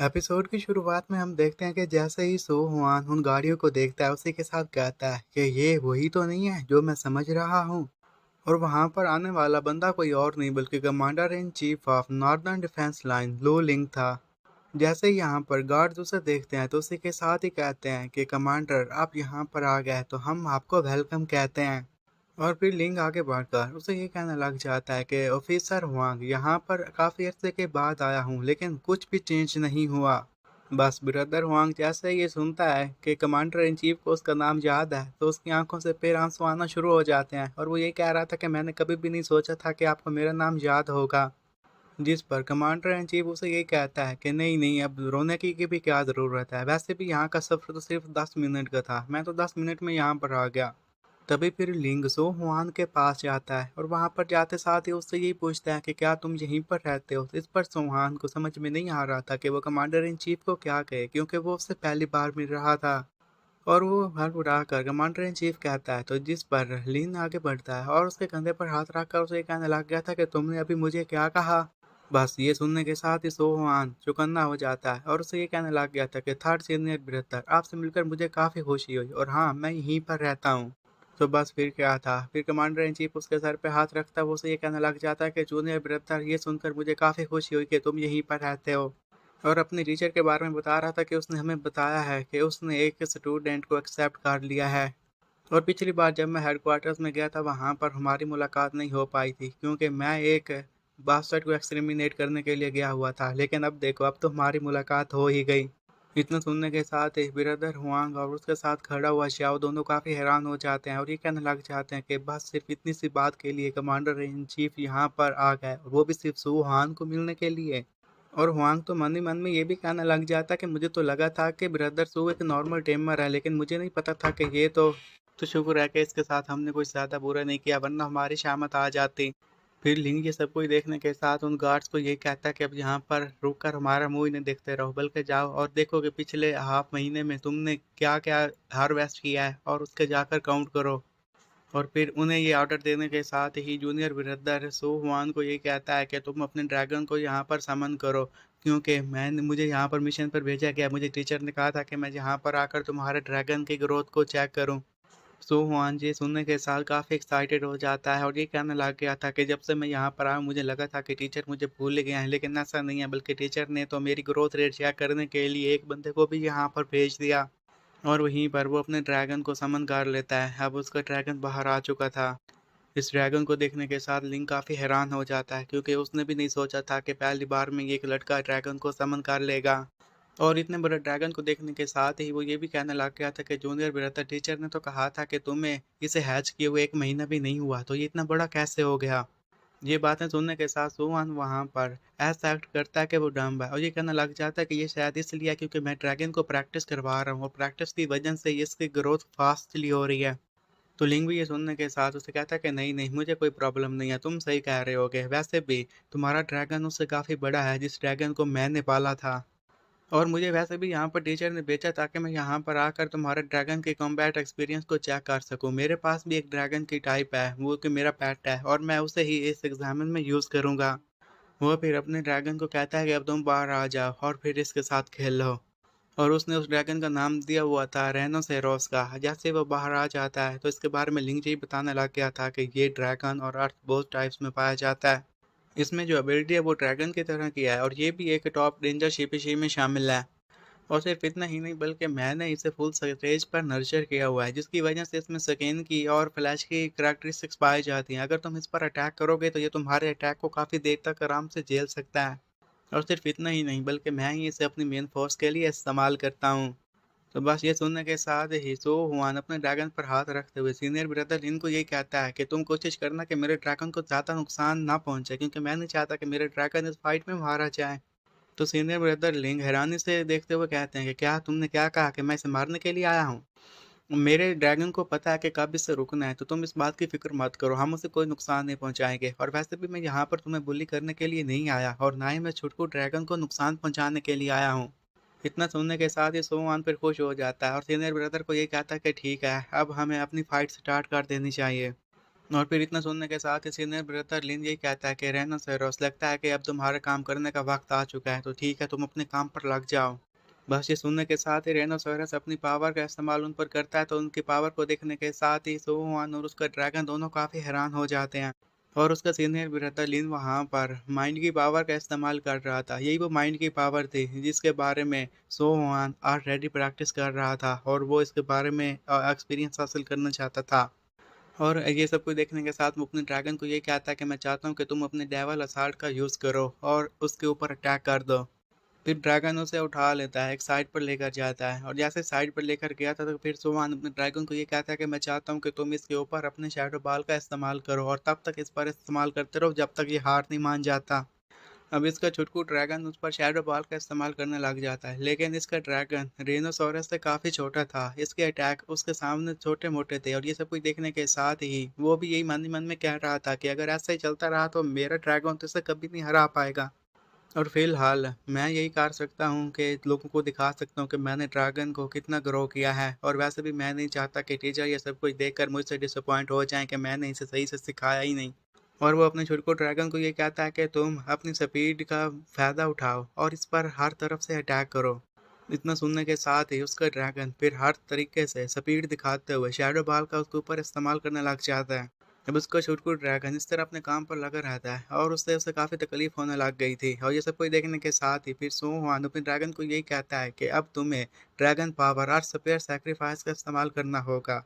Episode की शुरुआत में हम देखते हैं कि जैसे ही सो हुआन उन गाड़ियों को देखता है उसी के साथ कहता है कि ये वही तो नहीं है जो मैं समझ रहा हूँ। और वहां पर आने वाला बंदा कोई और नहीं बल्कि commander in chief of northern defence line लो लिंग था। जैसे ही यहाँ पर गार्ड्स उसे देखते हैं तो उसी के साथ ही कहते हैं कि कमांडर आप यहाँ पर आ गए तो हम आपको वेलकम कहते हैं। और फिर लिंग आगे बढ़कर उसे ये कहने लग जाता है कि ऑफिसर हुआंग यहाँ पर काफी अरसे के बाद आया हूँ लेकिन कुछ भी चेंज नहीं हुआ। बस ब्रदर हुआंग जैसे ये सुनता है कि कमांडर इन चीफ को उसका नाम याद है तो उसकी आंखों से फिर आंसू आना शुरू हो जाते हैं और वो ये कह रहा था कि मैंने कभी भी नहीं सोचा था कि आपको मेरा नाम याद होगा। जिस पर कमांडर इन चीफ उसे ये कहता है कि नहीं नहीं अब रोने की भी क्या ज़रूरत है, वैसे भी यहाँ का सफ़र तो सिर्फ 10 मिनट का था, मैं तो 10 मिनट में यहाँ पर आ गया। तभी फिर लिंग सो हुआन के पास जाता है और वहां पर जाते साथ ही उससे यही पूछता है कि क्या तुम यहीं पर रहते हो। इस पर सोहान को समझ में नहीं आ रहा था कि वो कमांडर इन चीफ को क्या कहे क्योंकि वो उससे पहली बार मिल रहा था। और वो हड़बड़ा कर कमांडर इन चीफ कहता है तो जिस पर लिन आगे बढ़ता है और उसके कंधे पर हाथ रखकर उसे कहने लग गया था कि तुमने अभी मुझे क्या कहा। बस ये सुनने के साथ ही सोहान चौकन्ना हो जाता है और उसे ये कहने लग गया था कि थर्ड सीनियर ब्रदर आपसे मिलकर मुझे काफ़ी खुशी हुई और हाँ मैं यहीं पर रहता हूँ। तो बस फिर क्या था, फिर कमांडर इन चीफ उसके सर पे हाथ रखता है, वो उसे ये कहने लग जाता है कि जूनियर ब्रदर ये सुनकर मुझे काफ़ी खुशी हुई कि तुम यहीं पर रहते हो। और अपनी टीचर के बारे में बता रहा था कि उसने हमें बताया है कि उसने एक स्टूडेंट को एक्सेप्ट कर लिया है। और पिछली बार जब मैं हेडक्वार्टर्स में गया था वहाँ पर हमारी मुलाकात नहीं हो पाई थी क्योंकि मैं एक बास्टर्ड को एक्सटरमिनेट करने के लिए गया हुआ था, लेकिन अब देखो अब तो हमारी मुलाकात हो ही गई। इतना सुनने के साथ ही ब्रदर हुआंग और उसके साथ खड़ा हुआ श्याओ दोनों काफ़ी हैरान हो जाते हैं और ये कहने लग जाते हैं कि बस सिर्फ इतनी सी बात के लिए कमांडर इन चीफ यहाँ पर आ गए और वो भी सिर्फ सू हान को मिलने के लिए। और हुआंग तो मन ही मन में ये भी कहने लग जाता कि मुझे तो लगा था कि ब्रदर सू एक नॉर्मल टेमर है लेकिन मुझे नहीं पता था कि ये तो शुक्र है कि इसके साथ हमने कुछ ज़्यादा बुरा नहीं किया वरना हमारी शामत आ जाती। फिर लिंग ये सब कुछ देखने के साथ उन गार्ड्स को यही कहता है कि अब यहाँ पर रुक कर हमारा मुंह ही नहीं देखते रहो बल्कि जाओ और देखो कि पिछले हाफ महीने में तुमने क्या क्या हार्वेस्ट किया है और उसके जाकर काउंट करो। और फिर उन्हें ये ऑर्डर देने के साथ ही जूनियर ब्रदर सो हुआन को ये कहता है कि तुम अपने ड्रैगन को यहाँ पर समन करो क्योंकि मैंने मुझे यहाँ पर मिशन पर भेजा गया, मुझे टीचर ने कहा था कि मैं यहाँ पर आकर तुम्हारे ड्रैगन की ग्रोथ को चेक करूँ। सो हुआन जी सुनने के साथ काफ़ी एक्साइटेड हो जाता है और ये कहने लग गया था कि जब से मैं यहाँ पर आया मुझे लगा था कि टीचर मुझे भूल गए हैं लेकिन ऐसा नहीं है, बल्कि टीचर ने तो मेरी ग्रोथ रेट चेक करने के लिए एक बंदे को भी यहाँ पर भेज दिया। और वहीं पर वो अपने ड्रैगन को समन कर लेता है, अब उसका ड्रैगन बाहर आ चुका था। इस ड्रैगन को देखने के साथ लिंक काफ़ी हैरान हो जाता है क्योंकि उसने भी नहीं सोचा था कि पहली बार में ये एक लड़का ड्रैगन को समन कर लेगा। और इतने बड़े ड्रैगन को देखने के साथ ही वो ये भी कहने लग गया था कि जूनियर ब्रदर टीचर ने तो कहा था कि तुम्हें इसे हैच किए हुए 1 महीना भी नहीं हुआ तो ये इतना बड़ा कैसे हो गया। ये बातें सुनने के साथ सुहान वहाँ पर ऐसा एक्ट करता है कि वो डम्ब है और ये कहने लग जाता है कि ये शायद इसलिए है क्योंकि मैं ड्रैगन को प्रैक्टिस करवा रहा हूँ और प्रैक्टिस की वजह से इसकी ग्रोथ फास्टली हो रही है। तो लिंग भी ये सुनने के साथ उसे कहता है कि नहीं नहीं मुझे कोई प्रॉब्लम नहीं है, तुम सही कह रहे होगे, वैसे भी तुम्हारा ड्रैगन उससे काफ़ी बड़ा है जिस ड्रैगन को मैंने पाला था। और मुझे वैसे भी यहाँ पर टीचर ने भेजा ताकि मैं यहाँ पर आकर तुम्हारे ड्रैगन के कॉम्बैट एक्सपीरियंस को चेक कर सकूँ। मेरे पास भी एक ड्रैगन की टाइप है वो कि मेरा पेट है और मैं उसे ही इस एग्जामिन में यूज़ करूँगा। वो फिर अपने ड्रैगन को कहता है कि अब तुम बाहर आ जाओ और फिर इसके साथ खेल लो। और उसने उस ड्रैगन का नाम दिया हुआ था रेनोसेरोस का। जैसे वो बाहर आ जाता है तो इसके बारे में लिंक जी बताने लग गया था कि ये ड्रैगन और अर्थ बोथ टाइप्स में पाया जाता है। इसमें जो एबिलिटी है वो ड्रैगन की तरह की है और ये भी एक टॉप डेंजर स्पीशीज में शामिल है। और सिर्फ इतना ही नहीं बल्कि मैंने इसे फुल स्टेज पर नर्चर किया हुआ है जिसकी वजह से इसमें स्किन की और फ्लैश की करैक्टरिस्टिक्स पाई जाती हैं। अगर तुम इस पर अटैक करोगे तो ये तुम्हारे अटैक को काफ़ी देर तक आराम से झेल सकता है। और सिर्फ इतना ही नहीं बल्कि मैं ही इसे अपनी मेन फोर्स के लिए इस्तेमाल करता हूँ। तो बस ये सुनने के साथ ही सो हुआन अपने ड्रैगन पर हाथ रखते हुए सीनियर ब्रदर इनको ये कहता है कि तुम कोशिश करना कि मेरे ड्रैगन को ज़्यादा नुकसान ना पहुंचे क्योंकि मैं नहीं चाहता कि मेरे ड्रैगन इस फाइट में मारा जाए। तो सीनियर ब्रदर लिंग हैरानी से देखते हुए कहते हैं कि क्या तुमने क्या कहा कि मैं इसे मारने के लिए आया हूँ। मेरे ड्रैगन को पता है कि कब इसे रुकना है तो तुम इस बात की फिक्र मत करो, हम उसे कोई नुकसान नहीं पहुंचाएंगे और वैसे भी मैं यहाँ पर तुम्हें बुली करने के लिए नहीं आया और ना ही मैं छुटकू ड्रैगन को नुकसान पहुंचाने के लिए आया हूँ। इतना सुनने के साथ ही सोमान फिर खुश हो जाता है और सीनियर ब्रदर को ये कहता है कि ठीक है अब हमें अपनी फाइट स्टार्ट कर देनी चाहिए। और फिर इतना सुनने के साथ ही सीनियर ब्रदर लिन यही कहता है कि रहना लगता है कि अब तुम्हारा काम करने का वक्त आ चुका है, तो ठीक है, तुम अपने काम पर लग जाओ। बस ये सुनने के साथ ही रेनोसोरस अपनी पावर का इस्तेमाल उन पर करता है, तो उनकी पावर को देखने के साथ ही सोहुआन और उसका ड्रैगन दोनों काफी हैरान हो जाते हैं। और उसका सीनियर ब्रदर लिन वहां पर माइंड की पावर का इस्तेमाल कर रहा था। यही वो माइंड की पावर थी जिसके बारे में सोहुआन ऑलरेडी प्रैक्टिस कर रहा था, और वो इसके बारे में एक्सपीरियंस हासिल करना चाहता था। और ये सब कुछ देखने के साथ वो अपने ड्रैगन को ये कहता है कि मैं चाहता हूँ कि तुम अपने डेवल असाल्ट का यूज़ करो और उसके ऊपर अटैक कर दो। फिर ड्रैगन उसे उठा लेता है, एक साइड पर लेकर जाता है, और जैसे साइड पर लेकर गया था तो फिर सुवान अपने ड्रैगन को ये कहता है कि मैं चाहता हूँ कि तुम इसके ऊपर अपने शैडो बॉल का इस्तेमाल करो, और तब तक इस पर इस्तेमाल करते रहो जब तक ये हार नहीं मान जाता। अब इसका छुटकू ड्रैगन उस पर शैडो बॉल का इस्तेमाल करने लग जाता है, लेकिन इसका ड्रैगन रेनोसोरस से काफ़ी छोटा था। इसके अटैक उसके सामने छोटे मोटे थे, और ये सब कुछ देखने के साथ ही वो भी यही मन ही मन में कह रहा था कि अगर ऐसा ही चलता रहा तो मेरा ड्रैगन तो इसे कभी नहीं हरा पाएगा। और फिलहाल मैं यही कर सकता हूँ कि लोगों को दिखा सकता हूँ कि मैंने ड्रैगन को कितना ग्रो किया है, और वैसे भी मैं नहीं चाहता कि टीचर ये सब कुछ देखकर मुझसे डिसअपॉइंट हो जाएं कि मैंने इसे सही से सिखाया ही नहीं। और वो अपने छोटे को ड्रैगन को ये कहता है कि तुम अपनी स्पीड का फ़ायदा उठाओ और इस पर हर तरफ से अटैक करो। इतना सुनने के साथ ही उसका ड्रैगन फिर हर तरीके से स्पीड दिखाते हुए शैडो बॉल का उसके ऊपर इस्तेमाल करने लग जाता है। जब उसका छुटकू ड्रैगन इस तरह अपने काम पर लगा रहता है, और उससे उसे काफ़ी तकलीफ होने लग गई थी, और ये सब कुछ देखने के साथ ही फिर सो हुआन अपने ड्रैगन को यही कहता है कि अब तुम्हें ड्रैगन पावर और स्पेयर सैक्रिफाइस का इस्तेमाल करना होगा।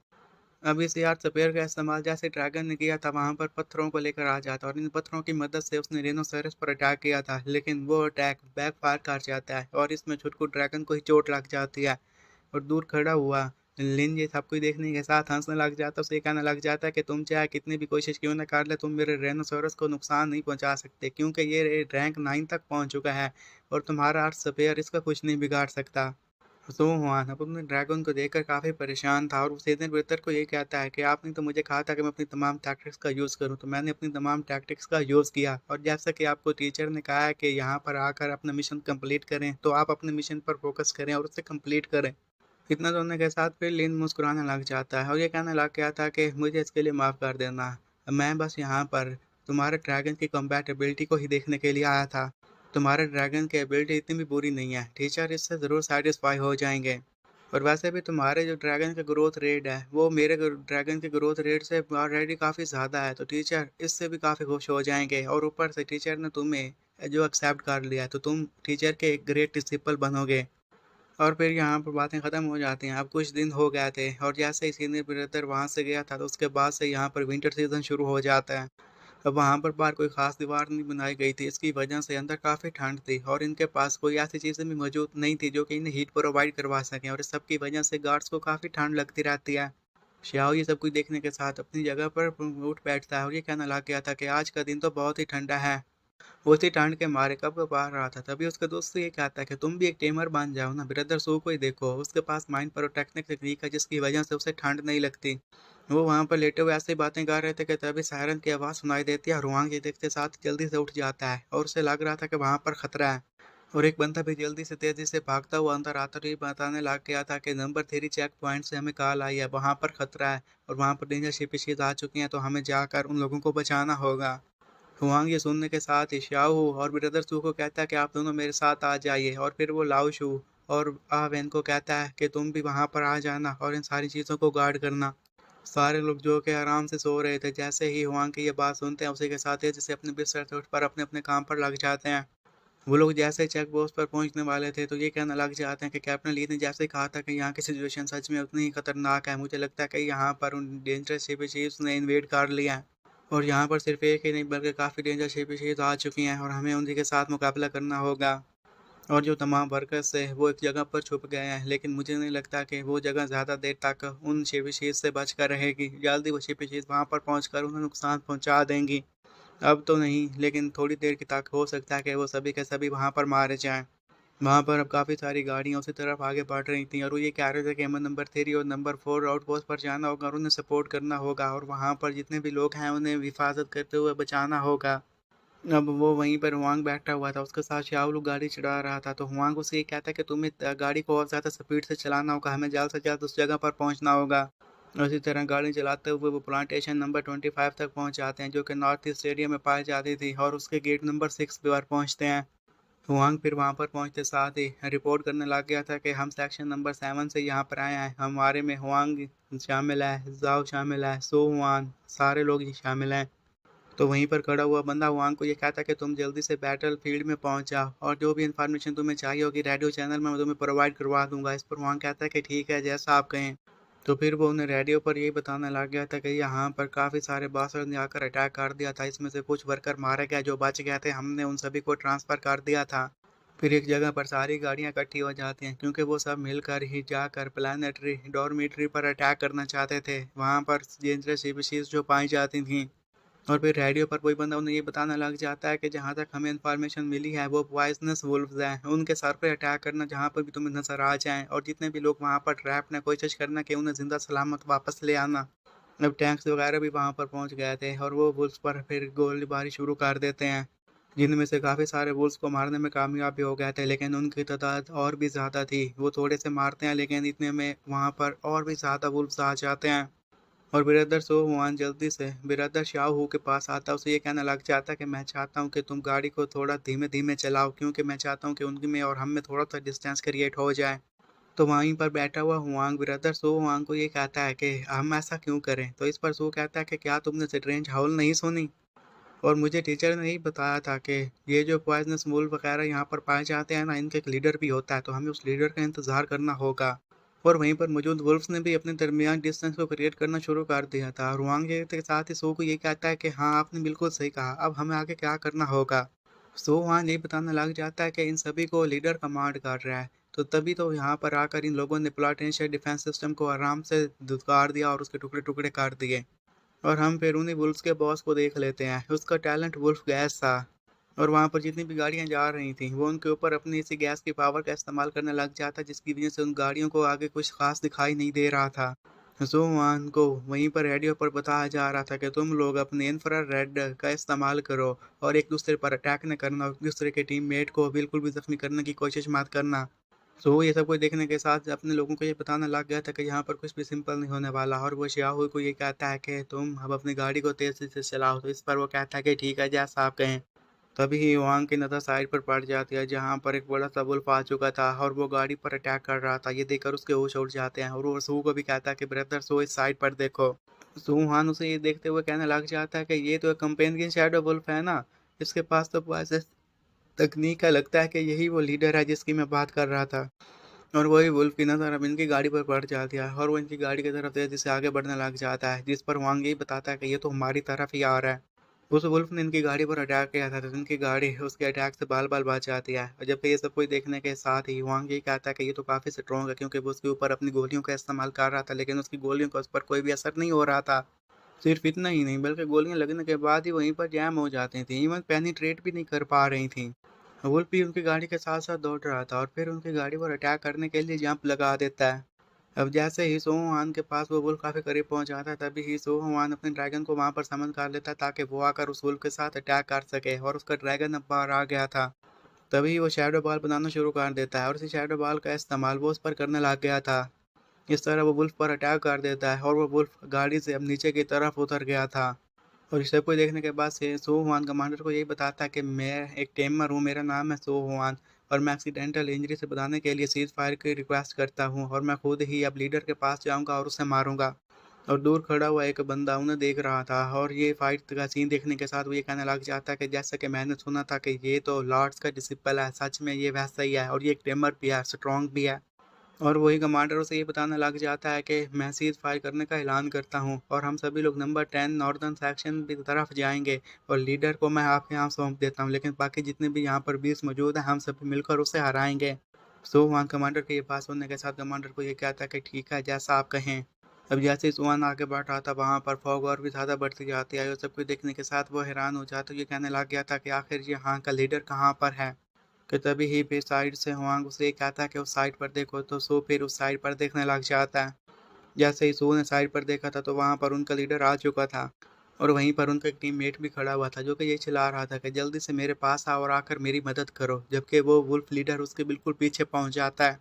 अब इस यार स्पेयर का इस्तेमाल जैसे ड्रैगन ने किया था, वहां पर पत्थरों को लेकर आ जाता है, और इन पत्थरों की मदद से उसने रेनोसेरस पर अटैक किया था, लेकिन वो अटैक बैकफायर कर जाता है और इसमें छुटकू ड्रैगन को ही चोट लग जाती है। और दूर खड़ा हुआ लिन ये सब कुछ देखने के साथ हंसने लग जाता है, उसे कहने लग जाता है कि तुम चाहे कितनी भी कोशिश क्यों ना कर ले, तुम मेरे रेनोसोरस को नुकसान नहीं पहुंचा सकते, क्योंकि ये रैंक 9 तक पहुंच चुका है, और तुम्हारा अर्थ स्पेयर इसका कुछ नहीं बिगाड़ सकता। तो हुआन अब अपने ड्रैगन को देखकर काफ़ी परेशान था, और वो सीजन ब्रेकर को ये कहता है कि आपने तो मुझे कहा था कि मैं अपनी तमाम टैक्टिक्स का यूज़ करूं, तो मैंने अपनी तमाम टैक्टिक्स का यूज़ किया, और जैसा कि आपको टीचर ने कहा है कि यहाँ पर आकर अपना मिशन कंप्लीट करें, तो आप अपने मिशन पर फोकस करें और उसे कंप्लीट करें। इतना सुनने के साथ फिर लिन मुस्कुराने लग जाता है और ये कहने लग गया था कि मुझे इसके लिए माफ़ कर देना, मैं बस यहाँ पर तुम्हारे ड्रैगन की कंपैटिबिलिटी को ही देखने के लिए आया था। तुम्हारे ड्रैगन की एबिलिटी इतनी भी बुरी नहीं है, टीचर इससे ज़रूर सेटिस्फाई हो जाएंगे। और वैसे भी तुम्हारे जो ड्रैगन का ग्रोथ रेट है वो मेरे ड्रैगन के ग्रोथ रेट से ऑलरेडी काफ़ी ज़्यादा है, तो टीचर इससे भी काफ़ी खुश हो जाएंगे, और ऊपर से टीचर ने तुम्हें जो एक्सेप्ट कर लिया है, तो तुम टीचर के एक ग्रेट डिसिपल बनोगे। और फिर यहाँ पर बातें ख़त्म हो जाती हैं। अब कुछ दिन हो गए थे, और जैसे ही सीनियर ब्रदर वहाँ से गया था, तो उसके बाद से यहाँ पर विंटर सीज़न शुरू हो जाता है। अब वहाँ पर बाहर कोई ख़ास दीवार नहीं बनाई गई थी, इसकी वजह से अंदर काफ़ी ठंड थी, और इनके पास कोई ऐसी चीज़ें भी मौजूद नहीं थी जो कि इन्हें हीट प्रोवाइड करवा सकें, और इस सब की वजह से गार्ड्स को काफ़ी ठंड लगती रहती है। श्याओ ये सब कुछ देखने के साथ अपनी जगह पर उठ बैठता है, और ये कहने लग गया था कि आज का दिन तो बहुत ही ठंडा है। उसी ठंड के मारे कब कपा रहा था, तभी उसका दोस्त से ये कहता है कि तुम भी एक टेमर बन जाओ ना, ब्रदर सू को ही देखो, उसके पास माइंड प्रोटेक्टिव टेक्निक है जिसकी वजह से उसे ठंड नहीं लगती। वो वहां पर लेटे हुए ऐसी बातें गा रहे थे कि तभी सायरन की आवाज़ सुनाई देती है, और रुआंग ये देखते साथ जल्दी से उठ जाता है, और उसे लग रहा था कि वहां पर खतरा है। और एक बंदा भी जल्दी से तेजी से भागता हुआ अंदर आता ही बताने लग गया था कि नंबर 3 चेक पॉइंट से हमें कॉल आई है, वहां पर खतरा है, और वहां पर डेंजर स्पीशीज आ चुकी हैं, तो हमें जाकर उन लोगों को बचाना होगा। हुआंग ये सुनने के साथ ही श्याओ और ब्रदर सू को कहता है कि आप दोनों मेरे साथ आ जाइए, और फिर वो लाओ शू और वेन को कहता है कि तुम भी वहां पर आ जाना और इन सारी चीज़ों को गार्ड करना। सारे लोग जो कि आराम से सो रहे थे, जैसे ही हुआंग की ये बात सुनते हैं, उसी के साथ ही जैसे अपने बिस्तर से उठ पर अपने अपने काम पर लग जाते हैं। वो लोग जैसे चेक पोस्ट पर पहुंचने वाले थे, तो ये कहने लग जाते हैं कि कैप्टन ली ने जैसे कहा था कि यहाँ की सिचुएशन सच में उतनी ही खतरनाक है, मुझे लगता है कि यहाँ पर उन डेंजरस स्पीशीज ने इन्वेड कर लिया है, और यहाँ पर सिर्फ एक ही नहीं बल्कि काफ़ी डेंजर स्पीशीज आ चुकी हैं, और हमें उन्हीं के साथ मुकाबला करना होगा। और जो तमाम वर्कर्स है वो एक जगह पर छुप गए हैं, लेकिन मुझे नहीं लगता कि वो जगह ज़्यादा देर तक उन स्पीशीज से बच कर रहेगी, जल्दी वो स्पीशीज वहाँ पर पहुँच कर उन्हें नुकसान पहुँचा देंगी। अब तो नहीं, लेकिन थोड़ी देर की तक हो सकता है कि वो सभी के सभी वहाँ पर मारे जाएं। वहाँ पर अब काफ़ी सारी गाड़ियाँ उसी तरफ आगे बढ़ रही थी, और वो ये कह रहे थे कि हमें नंबर 3 और नंबर 4 आउटपोस्ट पर जाना होगा और उन्हें सपोर्ट करना होगा, और वहाँ पर जितने भी लोग हैं उन्हें हिफाजत करते हुए बचाना होगा। अब वो वहीं पर हुआंग बैठा हुआ था, उसके साथ शाओलू गाड़ी चढ़ा रहा था, तो हुआंग उसे ये कहता है कि तुम्हें गाड़ी को और ज़्यादा स्पीड से चलाना होगा, हमें जल्द से जल्द उस जगह पर पहुँचना होगा। उसी तरह गाड़ी चलाते हुए वो प्लांटेशन नंबर 25 तक पहुंच जाते हैं, जो कि नॉर्थ ईस्ट स्टेडियम में पाई जाती थी, और उसके गेट नंबर 6 पर पहुंचते हैं। हुआंग फिर वहां पर पहुंचते साथ ही रिपोर्ट करने लग गया था कि हम सेक्शन नंबर 7 से यहाँ पर आए हैं, हमारे में हुआंग शामिल है, जाओ शामिल है, सो हुआन, सारे लोग ही शामिल हैं। तो वहीं पर खड़ा हुआ बंदा हुआंग को ये कहता कि तुम जल्दी से बैटल फील्ड में पहुंच जाओ, और जो भी इंफॉर्मेशन तुम्हें चाहिए होगी रेडियो चैनल में मैं तुम्हें प्रोवाइड करवा दूंगा। इस पर हुआंग कहता है कि ठीक है, जैसा आप कहें। तो फिर वो उन्हें रेडियो पर यही बताने लग गया था कि यहाँ पर काफ़ी सारे बासर ने आकर अटैक कर दिया था, इसमें से कुछ वर्कर मारे गए, जो बच गए थे हमने उन सभी को ट्रांसफ़र कर दिया था। फिर एक जगह पर सारी गाड़ियाँ इकट्ठी हो जाती हैं, क्योंकि वो सब मिलकर ही जाकर प्लानिटरी डॉर्मिटरी पर अटैक करना चाहते थे, वहाँ पर डेंजरस स्पीशीज़ जो पाई जाती थीं। और फिर रेडियो पर कोई बंदा उन्हें ये बताने लग जाता है कि जहाँ तक हमें इन्फॉर्मेशन मिली है वो पॉइजनस वुल्व्स हैं, उनके सर पे अटैक करना जहाँ पर भी तुम्हें नजर आ जाए, और जितने भी लोग वहाँ पर ट्रैप ने कोशिश करना कि उन्हें जिंदा सलामत वापस ले आना। अब टैंक्स वगैरह भी वहाँ पर पहुँच गए थे, और वो वुल्व्स पर फिर गोलीबारी शुरू कर देते हैं, जिनमें से काफ़ी सारे वुल्व्स को मारने में कामयाब भी हो गए थे, लेकिन उनकी तादाद और भी ज़्यादा थी। वो थोड़े से मारते हैं, लेकिन इतने में वहाँ पर और भी ज़्यादा वुल्व्स आ जाते हैं। और ब्रदर सो हुआन जल्दी से ब्रदर शाओ के पास आता है, उसे ये कहने लग जाता है कि मैं चाहता हूँ कि तुम गाड़ी को थोड़ा धीमे धीमे चलाओ, क्योंकि मैं चाहता हूँ कि उनकी में और हम में थोड़ा सा डिस्टेंस क्रिएट हो जाए। तो वहीं पर बैठा हुआ हुआंग ब्रदर सो हुआंग को ये कहता है कि हम ऐसा क्यों करें। तो इस पर सो कहता है कि क्या तुमने स्ट्रेंज हाउल नहीं सुनी, और मुझे टीचर ने ही बताया था कि ये जो पॉइजनस वुल्व वगैरह यहाँ पर पाए जाते हैं ना, इनका एक लीडर भी होता है, तो हमें उस लीडर का इंतज़ार करना होगा। और वहीं पर मौजूद वुल्फ्स ने भी अपने दरमियान डिस्टेंस को क्रिएट करना शुरू कर दिया था, और वांग के साथ ही सो को ये कहता है कि हाँ आपने बिल्कुल सही कहा, अब हमें आगे क्या करना होगा। सो वहाँ ये बताने लग जाता है कि इन सभी को लीडर कमांड कर रहा है। तो तभी तो यहाँ पर आकर इन लोगों ने प्लाटेंशियल डिफेंस सिस्टम को आराम से धुतकार दिया और उसके टुकड़े टुकड़े कर दिए। और हम फिर उन्हीं वुल्फ्स के बॉस को देख लेते हैं, उसका टैलेंट वुल्फ गैस था। और वहाँ पर जितनी भी गाड़ियाँ जा रही थी वो उनके ऊपर अपनी इसी गैस की पावर का इस्तेमाल करने लग जाता, जिसकी वजह से उन गाड़ियों को आगे कुछ खास दिखाई नहीं दे रहा था। जोवान को वहीं पर रेडियो पर बताया जा रहा था कि तुम लोग अपने इंफ्रारेड का इस्तेमाल करो, और एक दूसरे पर अटैक न करना, एक दूसरे के टीममेट को बिल्कुल भी जख्मी करने की कोशिश मत करना। तो ये सब कुछ देखने के साथ अपने लोगों को ये बताने लग गया था कि यहाँ पर कुछ भी सिंपल नहीं होने वाला, और वो शियाहुई को ये कहता है कि तुम अब अपनी गाड़ी को तेज़ी से चलाओ। तो इस पर वो कहता है कि ठीक है, जैसा आप कहें। तभी ही वांग की नज़र साइड पर पड़ जाती है, जहाँ पर एक बड़ा सा वुल्फ आ चुका था और वो गाड़ी पर अटैक कर रहा था। ये देखकर उसके होश उड़ जाते हैं, और वो सू को भी कहता है कि ब्रदर सो इस साइड पर देखो। सूहान उसे ये देखते हुए कहने लग जाता है कि ये तो एक कंपेनियन शैडो वुल्फ है ना, इसके पास तो ऐसे तकनीक है, लगता है कि यही वो लीडर है जिसकी मैं बात कर रहा था। और वही वुल्फ की नज़र अब इनकी गाड़ी पर पड़ जाती है, और वो इनकी गाड़ी की तरफ तेजी से आगे बढ़ने लग जाता है, जिस पर वांग यही बताता है कि ये तो हमारी तरफ ही आ रहा है। उस वुल्फ ने इनकी गाड़ी पर अटैक किया था, तो इनकी गाड़ी उसके अटैक से बाल बाल बच जाती है। और जबकि ये सब कुछ देखने के साथ ही वांग यही कहता है कि ये तो काफ़ी स्ट्रॉन्ग है, क्योंकि वो उसके ऊपर अपनी गोलियों का इस्तेमाल कर रहा था, लेकिन उसकी गोलियों का उस पर कोई भी असर नहीं हो रहा था। सिर्फ इतना ही नहीं, बल्कि गोलियां लगने के बाद ही वहीं पर जैम हो जाती थी, इवन पेनिट्रेट भी नहीं कर पा रही थी। वुल्फ भी उनकी गाड़ी के साथ साथ दौड़ रहा था, और फिर उनकी गाड़ी पर अटैक करने के लिए जंप लगा देता है। अब जैसे ही सोहुआन के पास वो वुल्फ काफ़ी करीब पहुंच जाता है, तभी ही सोहुआन अपने ड्रैगन को वहां पर समन कर लेता है, ताकि वो आकर उस वुल्फ के साथ अटैक कर सके, और उसका ड्रैगन अब बाहर आ गया था। तभी वो शैडो बॉल बनाना शुरू कर देता है, और इसी शैडो बॉल का इस्तेमाल वो उस पर करने लग गया था। इस तरह वो वुल्फ पर अटैक कर देता है, और वो वुल्फ गाड़ी से अब नीचे की तरफ उतर गया था। और इस सब कुछ देखने के बाद से सो हुआन कमांडर को यही बताता है कि मैं एक टेमर हूँ, मेरा नाम है सो हुआन, और मैं एक्सीडेंटल इंजरी से बचाने के लिए सीज फायर की रिक्वेस्ट करता हूँ, और मैं खुद ही अब लीडर के पास जाऊँगा और उसे मारूंगा। और दूर खड़ा हुआ एक बंदा उन्हें देख रहा था, और ये फाइट का सीन देखने के साथ वो ये कहने लग जाता है कि जैसा कि मैंने सुना था कि ये तो लॉर्ड्स का डिसिपल है, सच में ये वैसा ही है, और ये एक टेमर भी है, स्ट्रॉन्ग भी है। और वही कमांडर उसे ये बताने लग जाता है कि मैं सीज फायर करने का ऐलान करता हूँ, और हम सभी लोग नंबर 10 नॉर्दर्न सेक्शन की तरफ जाएंगे, और लीडर को मैं आपके यहाँ सौंप देता हूँ, लेकिन बाकी जितने भी यहाँ पर 20 मौजूद हैं हम सभी मिलकर उसे हराएंगे। सुहान कमांडर के ये पास होने के साथ कमांडर को ये कहता है कि ठीक है, जैसा आप कहें। अब जैसे ही सुहान आगे बढ़ रहा था, वहाँ पर फॉग और भी ज़्यादा बढ़ती जाती है, और सब कुछ देखने के साथ वो हैरान हो जाता है। ये कहने लग गया था कि आखिर यहाँ का लीडर कहाँ पर है। कि तभी ही फिर साइड से हुआंग उसे कहता है कि उस साइड पर देखो, तो सो फिर उस साइड पर देखने लग जाता है। जैसे ही सो ने साइड पर देखा था, तो वहां पर उनका लीडर आ चुका था, और वहीं पर उनका एक टीममेट भी खड़ा हुआ था, जो कि ये चिल्ला रहा था कि जल्दी से मेरे पास आओ और आकर मेरी मदद करो, जबकि वो वुल्फ लीडर उसके बिल्कुल पीछे पहुंच जाता है।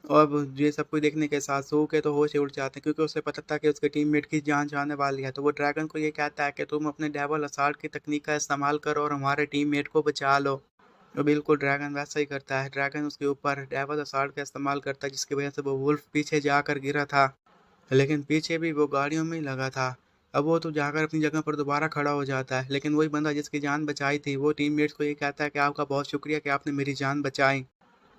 और अब ये सब कुछ देखने के साथ सू के तो होश ही उड़ जाते हैं, क्योंकि उसे पता था कि उसके टीममेट की जान जाने वाली है। तो वो ड्रैगन को ये कहता है कि तुम अपने डेविल असॉल्ट की तकनीक का इस्तेमाल करो और हमारे टीममेट को बचा लो। तो बिल्कुल ड्रैगन वैसा ही करता है। ड्रैगन उसके ऊपर डेविल असॉल्ट का इस्तेमाल करता है, जिसकी वजह से वो वुल्फ पीछे जाकर गिरा था, लेकिन पीछे भी वो गाड़ियों में ही लगा था। अब वो तो जाकर अपनी जगह पर दोबारा खड़ा हो जाता है, लेकिन वही बंदा जिसकी जान बचाई थी वो टीममेट्स को ये कहता है कि आपका बहुत शुक्रिया कि आपने मेरी जान बचाई।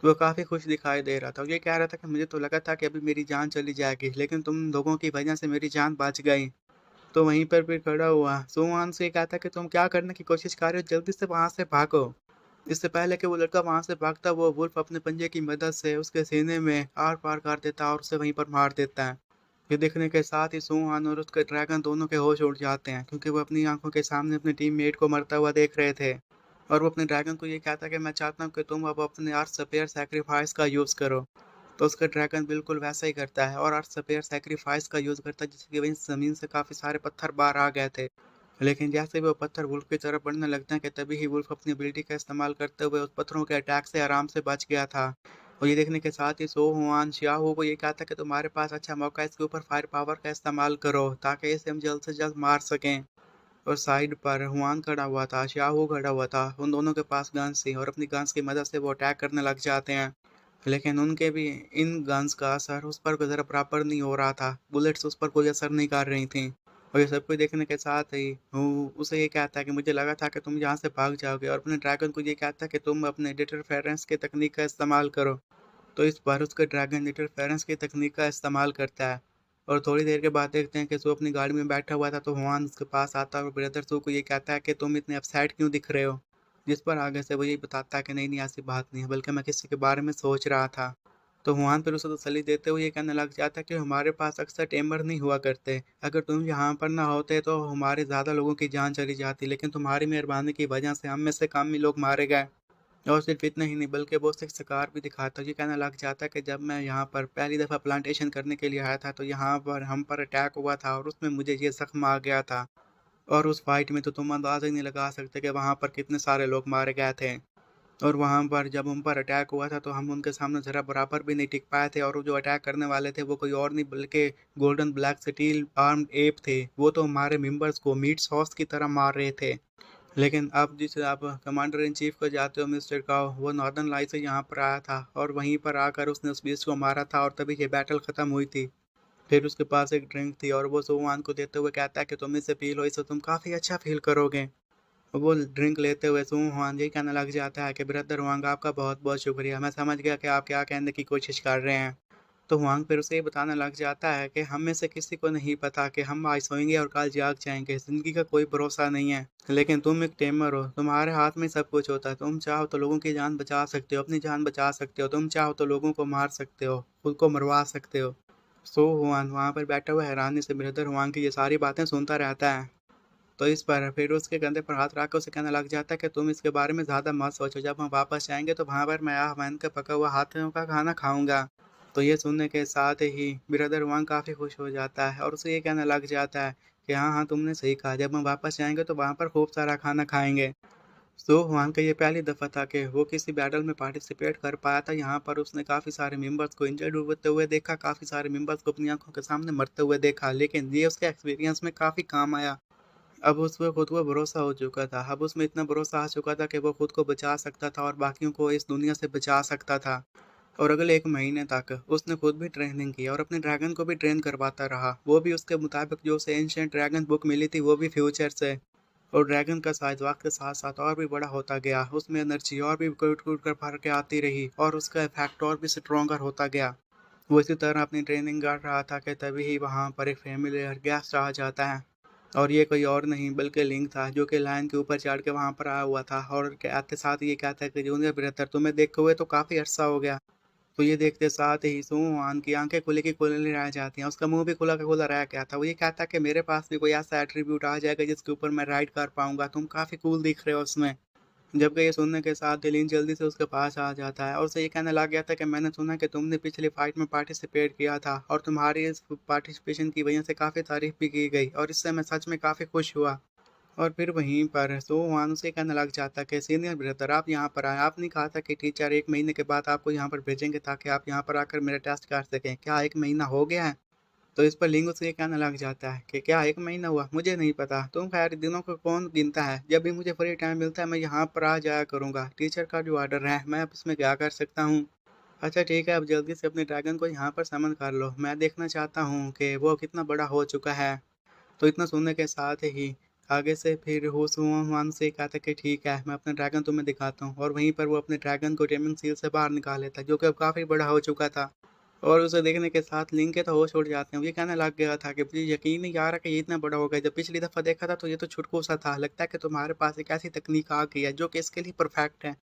वो काफ़ी खुश दिखाई दे रहा था और ये कह रहा था कि मुझे तो लगा था कि अभी मेरी जान चली जाएगी, लेकिन तुम लोगों की वजह से मेरी जान बच गई। तो वहीं पर फिर खड़ा हुआ सुहान से कहा था कि तुम क्या करने की कोशिश कर रहे हो, जल्दी से वहां से भागो। इससे पहले कि वो लड़का वहां से भागता, वो वुल्फ अपने पंजे की मदद से उसके सीने में आर पार कर देता है और उसे वहीं पर मार देता है। ये देखने के साथ ही सुहान और उसके ड्रैगन दोनों के होश उड़ जाते हैं, क्योंकि वो अपनी आंखों के सामने अपने टीममेट को मरता हुआ देख रहे थे। और वो अपने ड्रैगन को ये कहता है कि मैं चाहता हूँ कि तुम अब अपने अर्थ स्पेयर सैक्रिफाइस का यूज़ करो। तो उसका ड्रैगन बिल्कुल वैसा ही करता है और अर्थ स्पेयर सैक्रिफाइस का यूज़ करता है, जिसकी वजह से ज़मीन से काफ़ी सारे पत्थर बाहर आ गए थे। लेकिन जैसे ही वो पत्थर वुल्फ की तरफ बढ़ने लगते हैं कि तभी ही वुल्फ अपनी एबिलिटी का इस्तेमाल करते हुए उस पत्थरों के अटैक से आराम से बच गया था। और ये देखने के साथ ही सो हुआन शियाओ को ये कहा था कि तुम्हारे पास अच्छा मौका है, इसके ऊपर फायर पावर का इस्तेमाल करो ताकि इसे हम जल्द से जल्द मार सकें। और साइड पर हुआन खड़ा हुआ था, शाहू खड़ा हुआ था। उन दोनों के पास गन्स थी और अपनी गन्स की मदद से वो अटैक करने लग जाते हैं। लेकिन उनके भी इन गन्स का असर उस पर ज़रा बराबर नहीं हो रहा था। बुलेट्स उस पर कोई असर नहीं कर रही थी। और ये सब कुछ देखने के साथ ही वो उसे ये कहता है कि मुझे लगा था कि तुम यहाँ से भाग जाओगे, और अपने ड्रैगन को ये कहता है कि तुम अपने इंटरफेरेंस की तकनीक का इस्तेमाल करो। तो इस बार उसका ड्रैगन इंटरफेरेंस की तकनीक का इस्तेमाल करता है। और थोड़ी देर के बाद देखते हैं कि सो अपनी गाड़ी में बैठा हुआ था, तो हुआन उसके पास आता है और ब्रदर सो को ये कहता है कि तुम इतने अपसेट क्यों दिख रहे हो। जिस पर आगे से वो यही बताता है कि नहीं नहीं, ऐसी बात नहीं है, बल्कि मैं किसी के बारे में सोच रहा था। तो हुआन फिर उसे तसल्ली देते हुए ये कहने लग जाता है कि हमारे पास अक्सर टेमर नहीं हुआ करते। अगर तुम यहाँ पर ना होते तो हमारे ज़्यादा लोगों की जान चली जाती, लेकिन तुम्हारी मेहरबानी की वजह से हम में से कम ही लोग मारे गए। और सिर्फ इतना ही नहीं, बल्कि वो उससे शिकार भी दिखाता है। ये कहने लग जाता है कि जब मैं यहाँ पर पहली दफ़ा प्लांटेशन करने के लिए आया था, तो यहाँ पर हम पर अटैक हुआ था और उसमें मुझे ये ज़ख्म आ गया था। और उस फाइट में तो तुम अंदाज़ा ही नहीं लगा सकते कि वहाँ पर कितने सारे लोग मारे गए थे। और वहाँ पर जब हम पर अटैक हुआ था, तो हम उनके सामने ज़रा बराबर भी नहीं टिक पाए थे, और वो जो अटैक करने वाले थे वो कोई और नहीं बल्कि golden black steel armed app थे। वो तो हमारे मेंबर्स को मीट सॉस की तरह मार रहे थे। लेकिन अब जिस आप कमांडर इन चीफ को जाते हो मिस्टर काओ, वो नॉर्दर्न लाई से यहाँ पर आया था और वहीं पर आकर उसने उस बीस्ट को मारा था, और तभी ये बैटल ख़त्म हुई थी। फिर उसके पास एक ड्रिंक थी और वो सुवान को देते हुए कहता है कि तुम इसे पी लो, इससे तुम काफ़ी अच्छा फील करोगे। और वो ड्रिंक लेते हुए सुहान यही कहने लग जाता है कि ब्रदर हुआंग, आपका बहुत बहुत शुक्रिया, मैं समझ गया कि आप क्या कहने की कोशिश कर रहे हैं। तो हुआंग फिर उसे ये बताने लग जाता है कि हम में से किसी को नहीं पता कि हम आज सोएंगे और कल जाग जाएंगे, ज़िंदगी का कोई भरोसा नहीं है। लेकिन तुम एक टेमर हो, तुम्हारे हाथ में सब कुछ होता है। तुम चाहो तो लोगों की जान बचा सकते हो, अपनी जान बचा सकते हो, तुम चाहो तो लोगों को मार सकते हो, खुद को मरवा सकते हो। सो हुआन वहाँ पर बैठा हुआ हैरानी से ब्रदर हुआंग की ये सारी बातें सुनता रहता है। तो इस पर फिर उसके कंधे पर हाथ रख कर उसे कहने लग जाता है कि तुम इसके बारे में ज़्यादा मत सोचो, जब हम वापस आएंगे तो वहाँ पर मैं आहमान का पका हुआ हाथों का खाना खाऊंगा। तो ये सुनने के साथ ही ब्रदर वांग काफ़ी खुश हो जाता है और उसे ये कहने लग जाता है कि हाँ हाँ, तुमने सही कहा, जब हम वापस आएंगे तो वहाँ पर खूब सारा खाना खाएंगे। सो हुआंग का ये पहली दफ़ा था कि वो किसी बैटल में पार्टिसिपेट कर पाया था। यहाँ पर उसने काफ़ी सारे मेंबर्स को इंजर्ड होते हुए देखा, काफ़ी सारे मेंबर्स को अपनी आंखों के सामने मरते हुए देखा, लेकिन ये उसके एक्सपीरियंस में काफ़ी काम आया। अब उसपे खुद को भरोसा हो चुका था। अब उसमें इतना भरोसा आ चुका था कि वो खुद को बचा सकता था और बाकियों को इस दुनिया से बचा सकता था। और अगले 1 महीने तक उसने खुद भी ट्रेनिंग की और अपने ड्रैगन को भी ट्रेन करवाता रहा। वो भी उसके मुताबिक जो उसे एंशिएंट ड्रैगन बुक मिली थी, वो भी फ्यूचर से। और ड्रैगन का साइज़ वक़्त के साथ-साथ और भी बड़ा होता गया। उसमें एनर्जी और भी कूट-कूट कर भर के आती रही और उसका इफ़ेक्ट और भी स्ट्रॉन्गर होता गया। वो इसी तरह अपनी ट्रेनिंग कर रहा था कि तभी ही वहाँ पर एक फ़ैमिलियर गेस्ट आ जाता है। और ये कोई और नहीं बल्कि लिंक था, जो कि लायन के ऊपर चढ़ के वहाँ पर आया हुआ था और आते साथ ये कहता है कि जूनियर ब्रदर, तुम्हें देखे हुए तो काफ़ी अरसा हो गया। तो ये देखते साथ ही सुहान की आंखें खुली की खुली रह जाती हैं, उसका मुंह भी खुला का खुला रह गया था। वो ये कहता है कि मेरे पास भी कोई ऐसा एट्रीब्यूट आ जाएगा जिसके ऊपर मैं राइड कर पाऊंगा, तुम काफ़ी कूल दिख रहे हो उसमें। जबकि ये सुनने के साथ दिलीन जल्दी से उसके पास आ जाता है और उसे ये कहने लग गया था कि मैंने सुना कि तुमने पिछली फाइट में पार्टिसिपेट किया था और तुम्हारी इस पार्टिसिपेशन की वजह से काफ़ी तारीफ भी की गई, और इससे मैं सच में काफ़ी खुश हुआ। और फिर वहीं पर सोहान उसे कहने लग जाता कि सीनियर ब्रदर आप यहाँ पर आए, आपने कहा था कि टीचर 1 महीने के बाद आपको यहाँ पर भेजेंगे ताकि आप यहाँ पर आकर मेरा टेस्ट कर सकें, क्या 1 महीना हो गया है? तो इस पर लिंगुस ये कहने लग जाता है कि क्या 1 महीना हुआ, मुझे नहीं पता, तुम खैर दिनों को कौन गिनता है, जब भी मुझे फ्री टाइम मिलता है मैं यहाँ पर आ जाया करूँगा, टीचर का जो ऑर्डर है मैं अब इसमें क्या कर सकता हूँ। अच्छा ठीक है, अब जल्दी से अपने ड्रैगन को यहाँ पर समन कर लो, मैं देखना चाहता हूँ कि वो कितना बड़ा हो चुका है। तो इतना सुनने के साथ ही आगे से फिर हुआन से कहता है कि ठीक है, मैं अपना ड्रैगन तुम्हें दिखाता हूँ, और वहीं पर वो अपने ड्रैगन को टेमिंग सील से बाहर निकाल लेता है, जो कि अब काफ़ी बड़ा हो चुका था। और उसे देखने के साथ लिंक के तो होश उड़ जाते हैं। वो ये कहने लग गया था कि मुझे यकीन नहीं आ रहा कि ये इतना बड़ा हो गया। जब पिछली दफ़ा देखा था तो ये तो छुटकू सा था। लगता है कि तुम्हारे पास एक ऐसी तकनीक आ गई है जो कि इसके लिए परफेक्ट है।